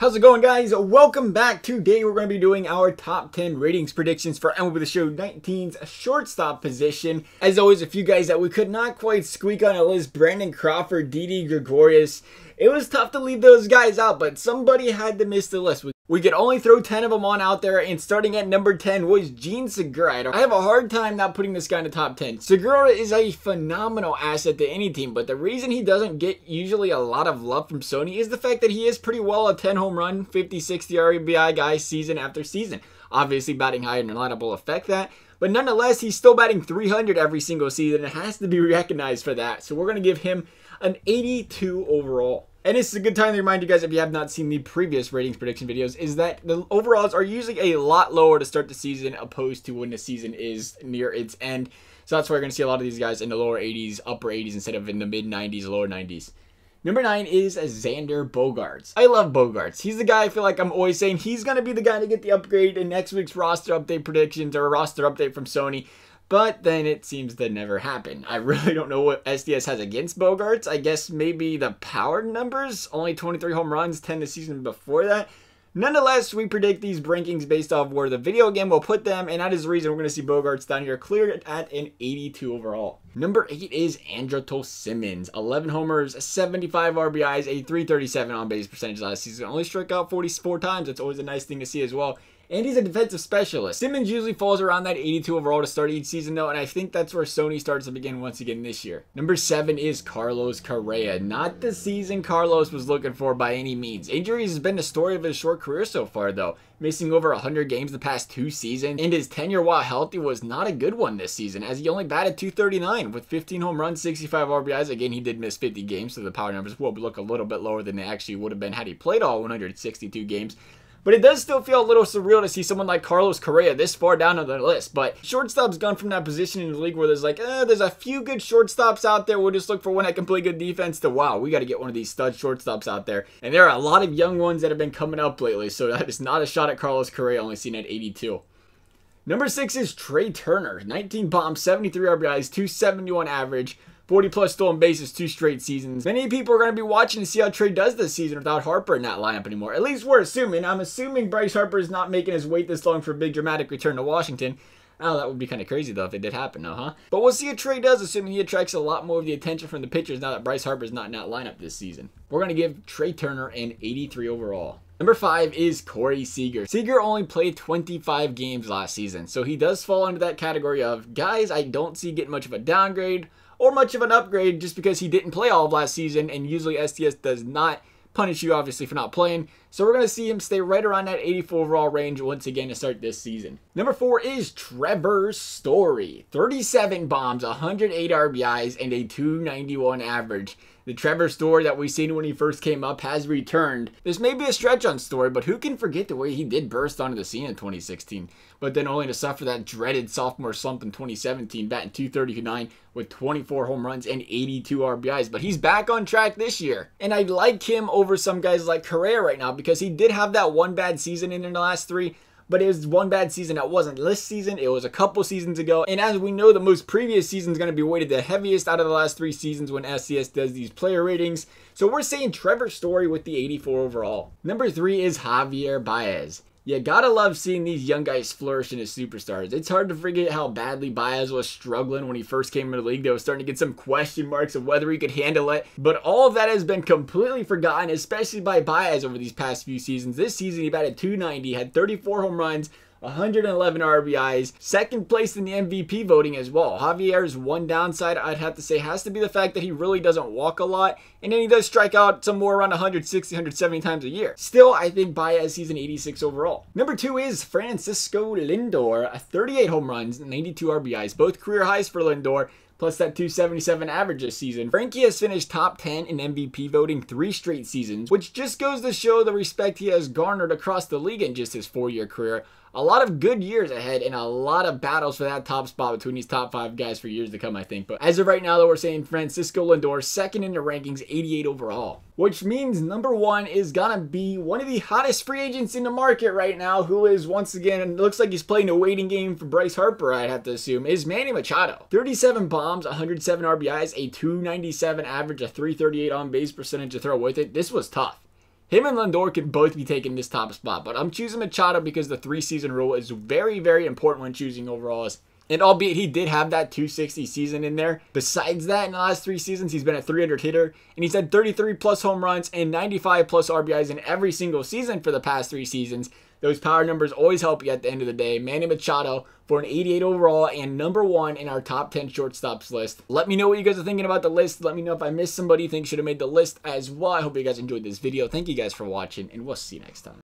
How's it going, guys? Welcome back. Today we're going to be doing our top 10 ratings predictions for MLB The Show 19's shortstop position. As always, a few guys that we could not quite squeak on a list: Brandon Crawford, Didi Gregorius. It was tough to leave those guys out, but somebody had to miss the list. We could only throw 10 of them on out there, and starting at number 10 was Segura. I have a hard time not putting this guy in the top 10. Segura is a phenomenal asset to any team, but the reason he doesn't get usually a lot of love from Sony is the fact that he is pretty well a 10 home run, 50-60 RBI guy season after season. Obviously, batting higher in the lineup will affect that, but nonetheless, he's still batting 300 every single season and has to be recognized for that. So we're going to give him an 82 overall. And this is a good time to remind you guys, if you have not seen the previous ratings prediction videos, is that the overalls are usually a lot lower to start the season opposed to when the season is near its end. So that's why you're going to see a lot of these guys in the lower 80s, upper 80s instead of in the mid 90s, lower 90s. Number 9 is Xander Bogaerts. I love Bogaerts. He's the guy I feel like I'm always saying he's going to be the guy to get the upgrade in next week's roster update predictions or a roster update from Sony. But then it seems to never happen. I really don't know what SDS has against Bogaerts. I guess maybe the power numbers. Only 23 home runs, 10 the season before that. Nonetheless, we predict these rankings based off where the video game will put them, and that is the reason we're going to see Bogaerts down here cleared at an 82 overall. Number 8 is Andrelton Simmons. 11 homers, 75 RBIs, a 337 on-base percentage last season. Only struck out 44 times. That's always a nice thing to see as well. And he's a defensive specialist. Simmons usually falls around that 82 overall to start each season though, and I think that's where Sony starts to begin once again this year. Number 7 is Carlos Correa. Not the season Carlos was looking for by any means. Injuries has been the story of his short career so far though. Missing over 100 games the past 2 seasons, and his tenure while healthy was not a good one this season, as he only batted .239 with 15 home runs, 65 RBIs. Again, he did miss 50 games, so the power numbers will look a little bit lower than they actually would have been had he played all 162 games. But it does still feel a little surreal to see someone like Carlos Correa this far down on the list. But shortstop's gone from that position in the league where there's like, there's a few good shortstops out there. We'll just look for one that can play good defense to, wow, we got to get one of these stud shortstops out there. And there are a lot of young ones that have been coming up lately. So that is not a shot at Carlos Correa, only seen at 82. Number 6 is Trea Turner. 19 bombs, 73 RBIs, 271 average. 40-plus stolen bases 2 straight seasons. Many people are going to be watching to see how Trea does this season without Harper in that lineup anymore. At least we're assuming. I'm assuming Bryce Harper is not making his wait this long for a big dramatic return to Washington. Oh, that would be kind of crazy though if it did happen though, huh? But we'll see what Trea does, assuming he attracts a lot more of the attention from the pitchers now that Bryce Harper is not in that lineup this season. We're going to give Trea Turner an 83 overall. Number 5 is Corey Seager. Seager only played 25 games last season, so he does fall into that category of guys I don't see getting much of a downgrade or much of an upgrade just because he didn't play all of last season, and usually SDS does not punish you obviously for not playing. So we're going to see him stay right around that 84 overall range once again to start this season. Number 4 is Trevor Story. 37 bombs, 108 RBIs, and a 291 average. The Trevor Story that we seen when he first came up has returned. This may be a stretch on Story, but who can forget the way he did burst onto the scene in 2016, but then only to suffer that dreaded sophomore slump in 2017, batting .239 with 24 home runs and 82 RBIs. But he's back on track this year, and I like him over some guys like Correa right now because he did have that one bad season in the last 3. But it was one bad season that wasn't this season. It was a couple seasons ago. And as we know, the most previous season is going to be weighted the heaviest out of the last 3 seasons when SDS does these player ratings. So we're saying Trevor Story with the 84 overall. Number 3 is Javier Baez. You gotta love seeing these young guys flourish into superstars. It's hard to forget how badly Baez was struggling when he first came into the league. They were starting to get some question marks of whether he could handle it. But all of that has been completely forgotten, especially by Baez over these past few seasons. This season, he batted .290, had 34 home runs, 111 RBIs, second place in the MVP voting as well. Javier's one downside, I'd have to say, has to be the fact that he really doesn't walk a lot, and then he does strike out somewhere around 160, 170 times a year. Still, I think Baez sees an 86 overall. Number 2 is Francisco Lindor. 38 home runs, 92 RBIs, both career highs for Lindor, plus that 277 average this season. Frankie has finished top 10 in MVP voting 3 straight seasons, which just goes to show the respect he has garnered across the league in just his 4-year career. A lot of good years ahead and a lot of battles for that top spot between these top 5 guys for years to come, I think. But as of right now, though, we're saying Francisco Lindor, second in the rankings, 88 overall. Which means number 1 is gonna be one of the hottest free agents in the market right now, who is, once again, looks like he's playing a waiting game for Bryce Harper, I'd have to assume, is Manny Machado. 37 bombs, 107 RBIs, a 297 average, a 338 on base percentage to throw with it. This was tough. Him and Lindor can both be taking this top spot, but I'm choosing Machado because the 3-season rule is very, very important when choosing overalls. And albeit he did have that 260 season in there, besides that, in the last 3 seasons, he's been a 300 hitter, and he's had 33 plus home runs and 95 plus RBIs in every single season for the past 3 seasons. Those power numbers always help you at the end of the day. Manny Machado for an 88 overall and number 1 in our top 10 shortstops list. Let me know what you guys are thinking about the list. Let me know if I missed somebody you think should have made the list as well. I hope you guys enjoyed this video. Thank you guys for watching, and we'll see you next time.